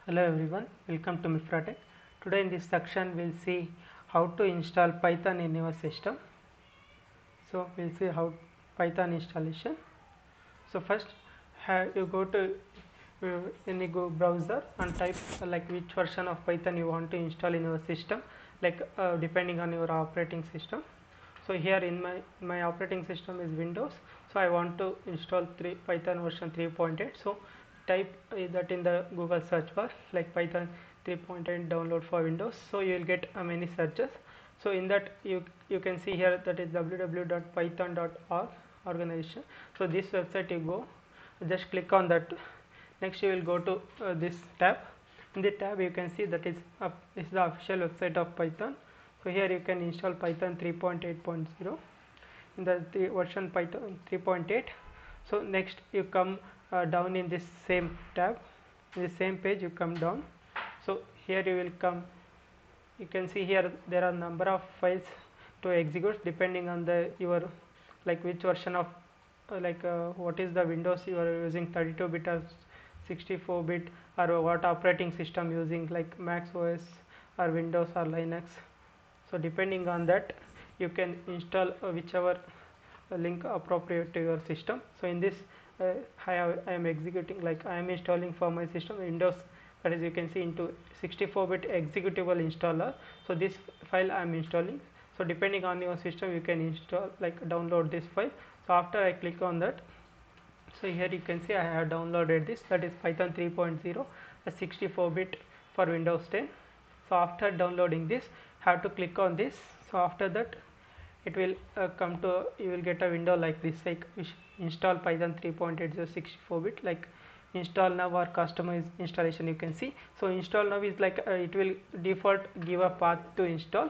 Hello everyone, welcome to Mifratech. Today in this section we'll see how to install Python in your system. So we'll see how Python installation. So first you go to any go browser and type like which version of Python you want to install in your system, like depending on your operating system. So here in my operating system is Windows, so I want to install Python version 3.8. So type that in the Google search bar, like Python 3.8 download for Windows. So you will get many searches. So in that you can see here that is www.python.org organization. So this website you go, just click on that. Next you will go to this tab. In the tab you can see that is the official website of Python. So here you can install Python 3.8.0 in the version Python 3.8. So next you come down in this same tab, in the same page you come down. So here you will come, you can see here there are number of files to execute depending on the your like which version of what is the Windows you are using, 32-bit or 64-bit, or what operating system using, like Mac OS or Windows or Linux. So depending on that you can install whichever link appropriate to your system. So in this I am executing, like I am installing for my system Windows, that is you can see into 64-bit executable installer. So this file I am installing. So depending on your system you can install, like download this file. So after I click on that, so here you can see I have downloaded this, that is Python 3.0, a 64-bit for Windows 10. So after downloading this, have to click on this. So after that it will come to, you will get a window like this, like install Python 3.80 64-bit, like install now or customize installation you can see. So install now is like it will default give a path to install.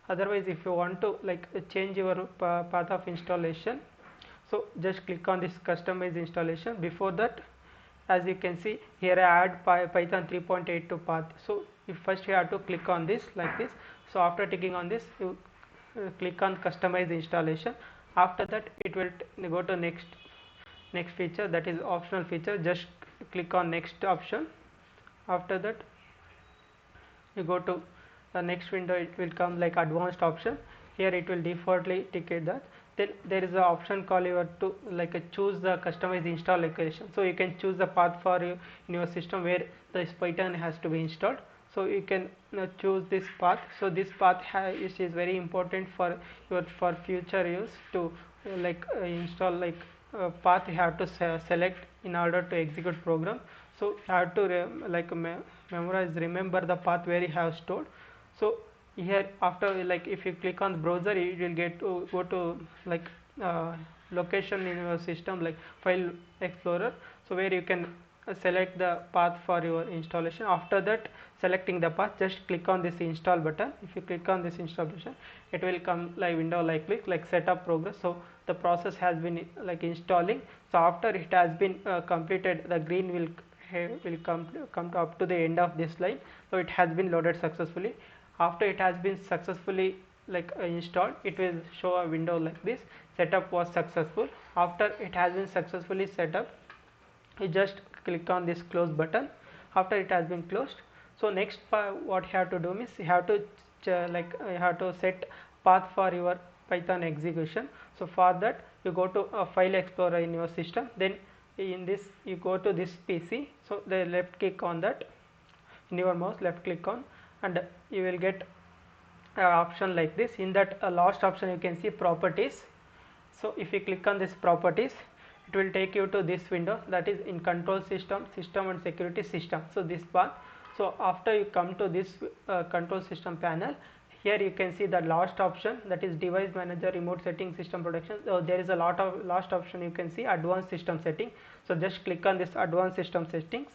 Otherwise if you want to like change your path of installation, so just click on this customize installation. Before that, as you can see here I add Python 3.8 to path. So if first you have to click on this like this. So after clicking on this you click on customize installation. After that it will go to next feature, that is optional feature. Just click on next option. After that you go to the next window, it will come like advanced option. Here it will defaultly indicate that. Then there is an option called you to like choose the customize install location. So you can choose the path for you in your system where this Python has to be installed. So you can choose this path. So this path is very important for your for future use to install, like path you have to select in order to execute program. So you have to memorize, remember the path where you have stored. So here after, like if you click on the browser you will get to go to like location in your system, like file explorer. So where you can select the path for your installation. After that, selecting the path, just click on this install button. If you click on this install button, it will come like window like click like setup progress. So the process has been like installing. So after it has been completed, the green will come to up to the end of this line. So it has been loaded successfully. After it has been successfully installed, it will show a window like this, setup was successful. After it has been successfully set up, you just click on this close button. After it has been closed, so next what you have to do is you have to you have to set path for your Python execution. So for that you go to a file explorer in your system, then in this you go to this PC. So the left click on that, in your mouse left click on, and you will get option like this. In that last option you can see properties. So if you click on this properties, it will take you to this window, that is in control system, system and security system. So this part. So after you come to this control system panel, here you can see the last option, that is device manager, remote setting, system protection. So there is a lot of last option, you can see advanced system setting. So just click on this advanced system settings.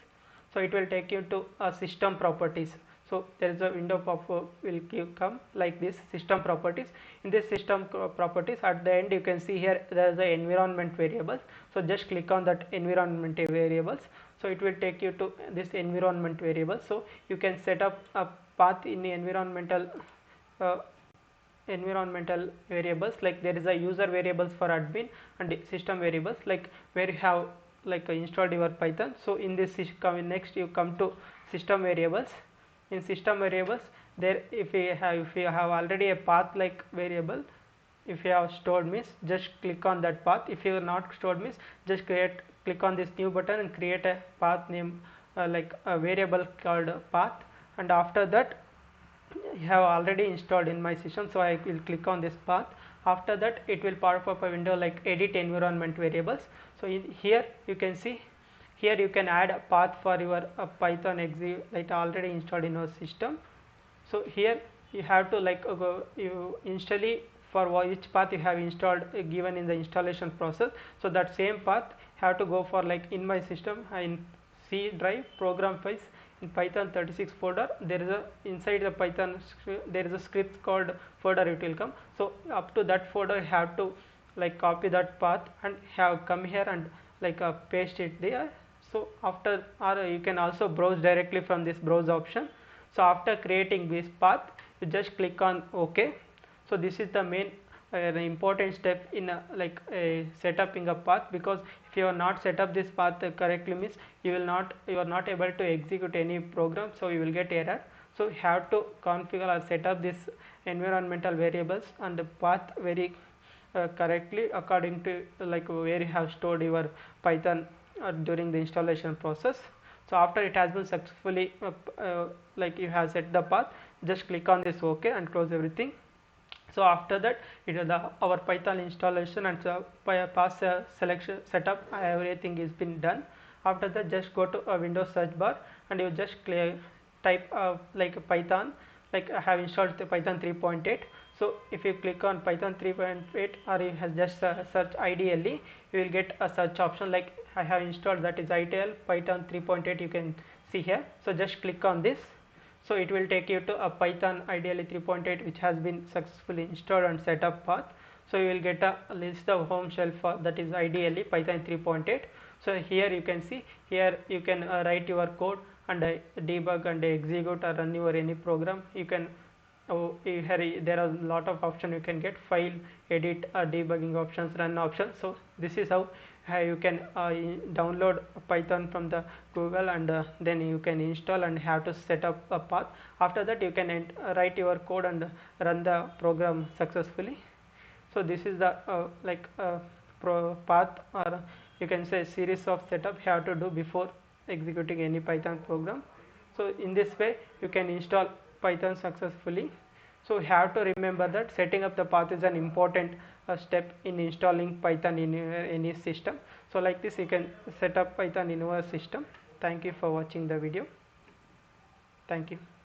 So it will take you to system properties. So there is a window pop will come like this, system properties. In this system properties, at the end you can see here there is the environment variables. So just click on that environment variables. So it will take you to this environment variable. So you can set up a path in the uh, environmental variables, like there is a user variables for admin and system variables, like where you have installed your Python. So in this next you come to system variables. In system variables, there if you have already a path like variable, if you have stored means just click on that path. If you are not stored means just click on this new button and create a path name like a variable called path, and after that you have already installed in my system, so I will click on this path. After that it will pop up a window like edit environment variables. So in here you can see, here you can add a path for your Python exe like already installed in your system. So here you have to go, you initially for which path you have installed given in the installation process, so that same path have to go for like in my system in C drive program files in Python 36 folder. There is a inside the Python there is a script called folder it will come. So up to that folder you have to copy that path and have come here and paste it there. So after, or you can also browse directly from this browse option. So after creating this path you just click on OK. So this is the main the important step in setuping a path, because if you are not set up this path correctly means you are not able to execute any program, so you will get error. So you have to configure or set up this environmental variables and the path very correctly according to where you have stored your Python during the installation process. So after it has been successfully you have set the path, just click on this OK and close everything. So after that it is our Python installation and pass selection setup, everything is been done. After that just go to a Windows search bar and you just type Python, I have installed the Python 3.8. So if you click on Python 3.8 or you have just search IDLE, you will get a search option like I have installed, that is ITL Python 3.8 you can see here. So just click on this. So it will take you to a Python IDLE 3.8 which has been successfully installed and set up path. So you will get a list of home shell for that is IDLE Python 3.8. So here you can see, here you can write your code and debug and execute or run your any program. You can here there are a lot of options you can get: file, edit, debugging options, run options. So this is how you can download Python from the Google, and then you can install and have to set up a path. After that you can write your code and run the program successfully. So this is the path, or you can say series of setup you have to do before executing any Python program. So in this way you can install Python successfully. So you have to remember that setting up the path is an important step in installing Python in any system. So like this you can set up Python in your system. Thank you for watching the video. Thank you.